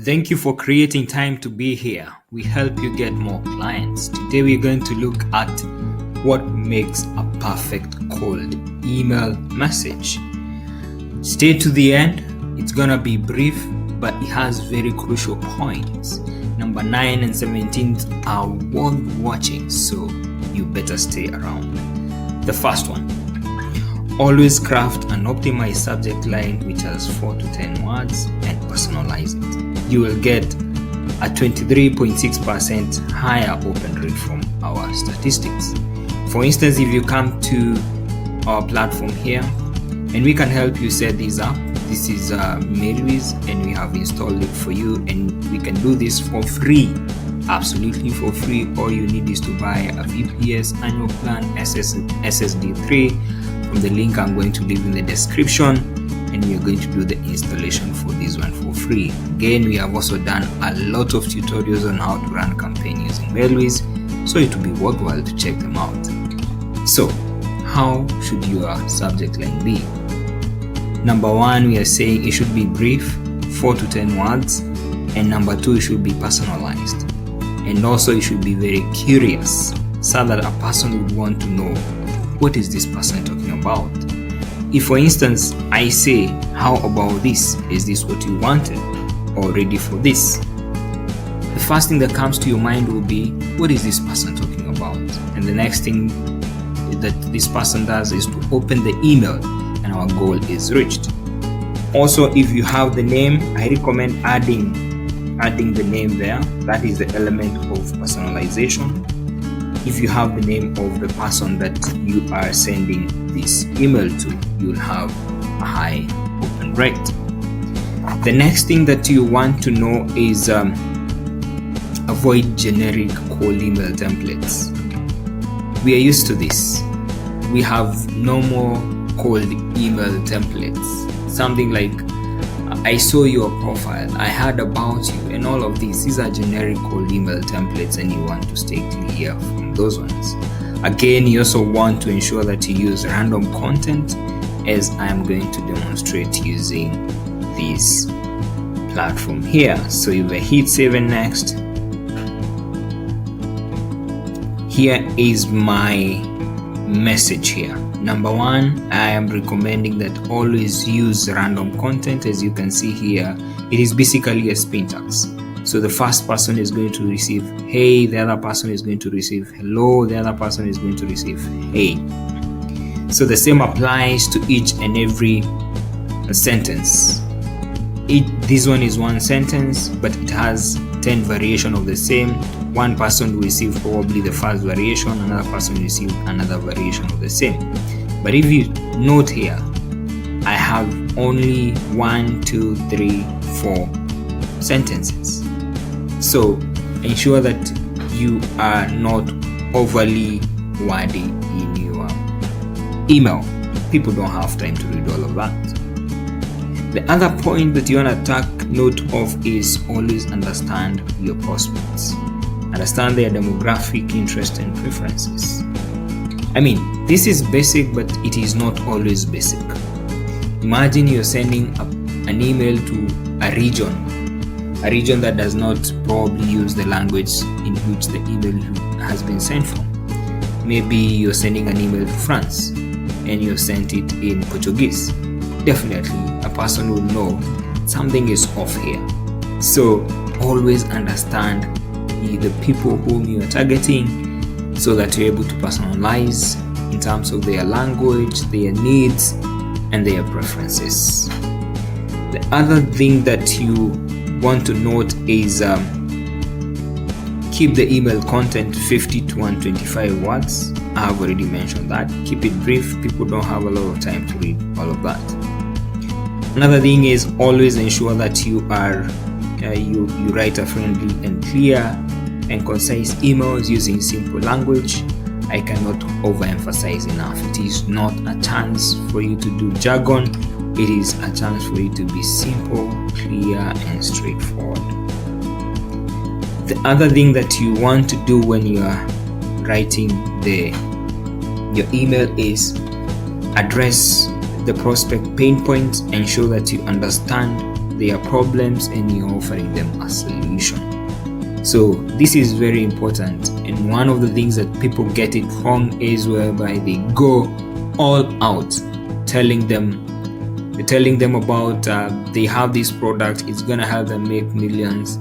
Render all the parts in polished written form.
Thank you for creating time to be here. We help you get more clients. Today we're going to look at what makes a perfect cold email message. Stay to the end. It's gonna be brief, but it has very crucial points. Number 9 and 17 are worth watching, so you better stay around. The first one, always craft an optimized subject line which has 4 to 10 words and personalize it. You will get a 23.6% higher open rate from our statistics. For instance, if you come to our platform here, and we can help you set these up. This is Mailwiz, and we have installed it for you, and we can do this for free, absolutely for free. All you need is to buy a VPS annual plan SSD3 from the link I'm going to leave in the description, and we are going to do the installation for this one for free. Again, we have also done a lot of tutorials on how to run campaign using Mailwiz, so it will be worthwhile to check them out. So, how should your subject line be? Number 1, we are saying it should be brief, 4 to 10 words, and number 2, it should be personalized, and also it should be very curious, so that a person would want to know, what is this person talking about? If, for instance, I say, how about this? Is this what you wanted? Or ready for this? The first thing that comes to your mind will be, what is this person talking about? And the next thing that this person does is to open the email, and our goal is reached. Also, if you have the name, I recommend adding the name there. That is the element of personalization. If you have the name of the person that you are sending this email to, you'll have a high open rate. The next thing that you want to know is avoid generic cold email templates. We are used to this. We have no more cold email templates. Something like, I saw your profile, I heard about you, and all of these. These are generic cold email templates, and you want to stay clear from those ones. Again, you also want to ensure that you use random content, as I am going to demonstrate using this platform here. So if I hit save and next, here is my message here. Number 1, I am recommending that always use random content. As you can see here, it is basically a syntax. So the first person is going to receive hey, the other person is going to receive hello, the other person is going to receive hey. So the same applies to each and every sentence. This one is one sentence, but it has 10 variations of the same. One person will receive probably the first variation, another person will receive another variation of the same. But if you note here, I have only 1, 2, 3, 4 sentences. So ensure that you are not overly wordy in your email. People don't have time to read all of that. The other point that you want to take note of is always understand your prospects. Understand their demographic, interest, and preferences. I mean, this is basic, but it is not always basic. Imagine you're sending an email to a region that does not probably use the language in which the email has been sent from. Maybe you're sending an email to France, and you sent it in Portuguese. Definitely, a person will know something is off here. So always understand the people whom you are targeting, so that you're able to personalize in terms of their language, their needs, and their preferences. The other thing that you want to note is keep the email content 50 to 125 words. I have already mentioned that. Keep it brief. People don't have a lot of time to read all of that. Another thing is always ensure that you write a friendly and clear and concise emails using simple language. I cannot overemphasize enough. It is not a chance for you to do jargon. It is a chance for you to be simple, clear, and straightforward. The other thing that you want to do when you are writing your email is address the prospect pain points, ensure that you understand their problems and you're offering them a solution. So this is very important, and one of the things that people get it wrong is whereby they go all out telling them about they have this product, it's gonna help them make millions.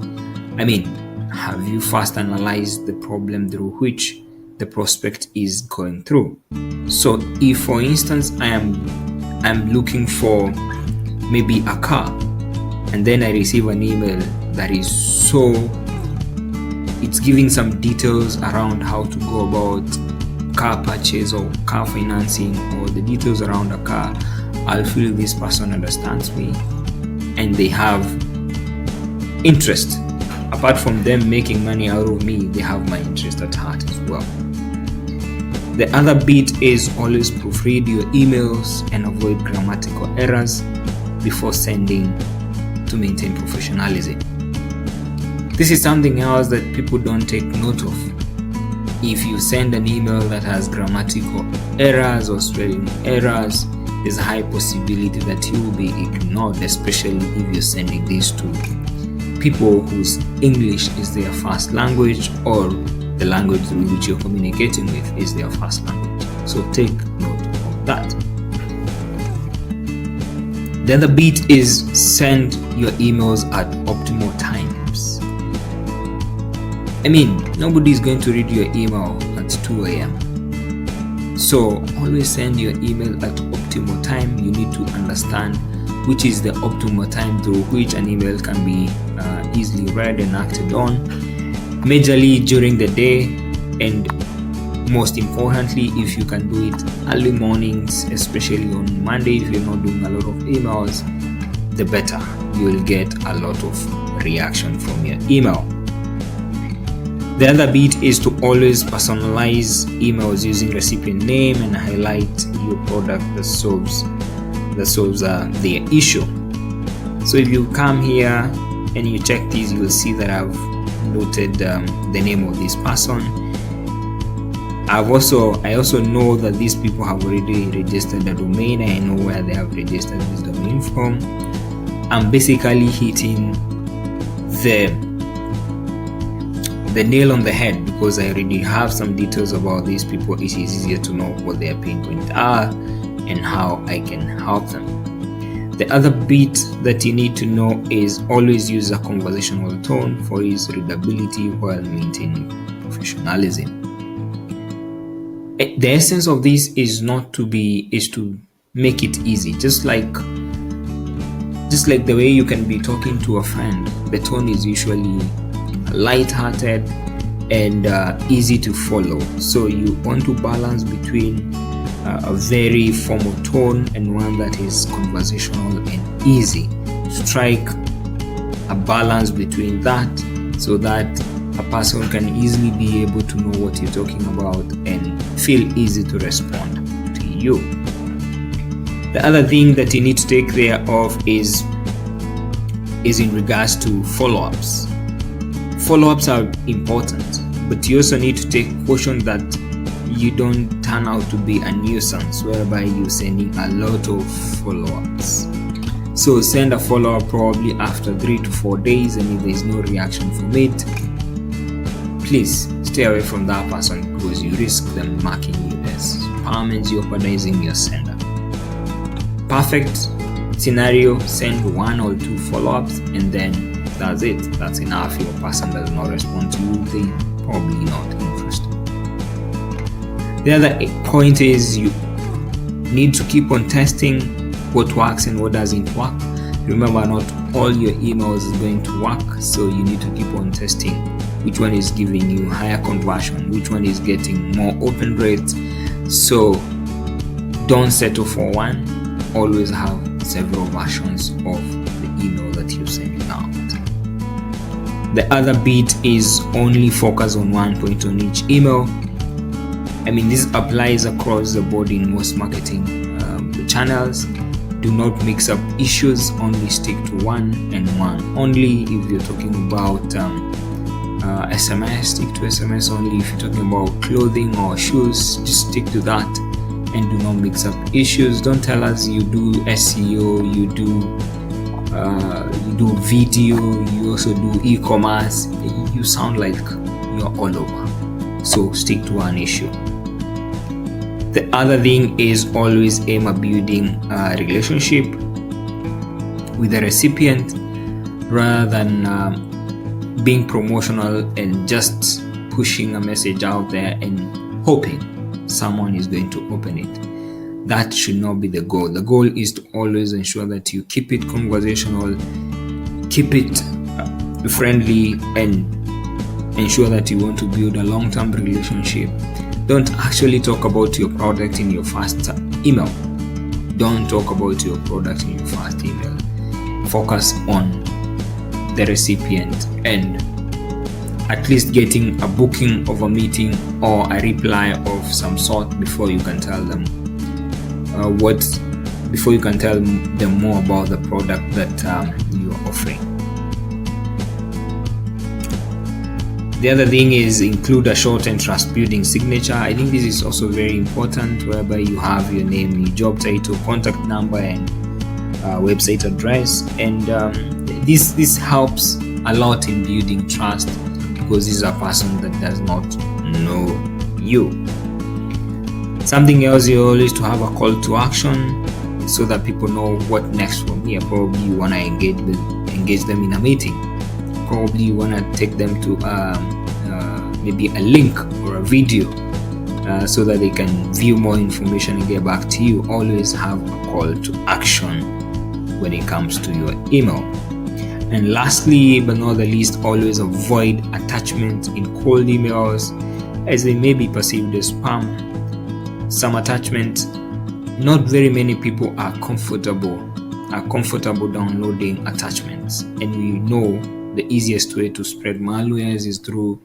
I mean, have you first analyzed the problem through which the prospect is going through? So if, for instance, I'm looking for maybe a car, and then I receive an email that is it's giving some details around how to go about car purchase or car financing, or the details around a car, I'll feel this person understands me and they have interest. Apart from them making money out of me, they have my interest at heart as well. The other bit is always proofread your emails and avoid grammatical errors before sending to maintain professionalism. This is something else that people don't take note of. If you send an email that has grammatical errors or spelling errors, there's a high possibility that you will be ignored, especially if you're sending this to people whose English is their first language, or the language through which you're communicating with is their first language. So take note of that. The other bit is send your emails at optimal times. I mean, nobody is going to read your email at 2 a.m. So always send your email at optimal time. You need to understand which is the optimal time through which an email can be easily read and acted on, majorly during the day, and most importantly, if you can do it early mornings, especially on Monday. If you're not doing a lot of emails, the better. You will get a lot of reaction from your email. The other bit is to always personalize emails using recipient name and highlight your product that solves their issue. So if you come here and you check these, you will see that I've noted the name of this person. I also know that these people have already registered a domain. I know where they have registered this domain from. I'm basically hitting the nail on the head, because I already have some details about these people. It is easier to know what their pain points are and how I can help them. The other bit that you need to know is always use a conversational tone for its readability while maintaining professionalism. The essence of this is to make it easy, just like the way you can be talking to a friend. The tone is usually light-hearted and easy to follow. So you want to balance between a very formal tone and one that is conversational and easy. Strike a balance between that so that a person can easily be able to know what you're talking about and feel easy to respond to you. The other thing that you need to take care of is in regards to follow-ups. Follow-ups are important, but you also need to take caution that you don't turn out to be a nuisance whereby you're sending a lot of follow-ups. So send a follow-up probably after 3 to 4 days, and if there is no reaction from it, please stay away from that person, because you risk them marking you as spam and jeopardizing your sender. Perfect scenario, send 1 or 2 follow-ups and then that's it. That's enough. Your person does not respond to you, they probably not interested. The other point is you need to keep on testing what works and what doesn't work. Remember, not all your emails is going to work, so you need to keep on testing which one is giving you higher conversion, which one is getting more open rates. So don't settle for one. Always have several versions of the email that you're sending out. The other bit is only focus on one point on each email. I mean, this applies across the board in most marketing channels. Do not mix up issues. Only stick to one and one only. If you're talking about SMS, stick to SMS only. If you're talking about clothing or shoes, just stick to that. and do not mix up issues. Don't tell us you do SEO, you do video, you also do e-commerce. You sound like you're all over. So stick to one issue. The other thing is always aim at building a relationship with the recipient rather than being promotional and just pushing a message out there and hoping someone is going to open it. That should not be the goal. The goal is to always ensure that you keep it conversational, keep it friendly, and ensure that you want to build a long-term relationship. Don't actually talk about your product in your first email. Don't talk about your product in your first email. Focus on the recipient and at least getting a booking of a meeting or a reply of some sort before you can tell them more about the product that you're offering. The other thing is include a short and trust building signature. I think this is also very important, whereby you have your name, your job title, contact number, and website address. And this helps a lot in building trust, because this is a person that does not know you. Something else is always to have a call to action so that people know what next from here. Probably you want to engage them in a meeting. Probably you want to take them to maybe a link or a video so that they can view more information and get back to you. Always have a call to action when it comes to your email. And lastly, but not the least, always avoid attachments in cold emails, as they may be perceived as spam. Some attachments, not very many people are comfortable downloading attachments, and we know the easiest way to spread malwares is through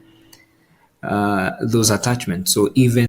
those attachments. So even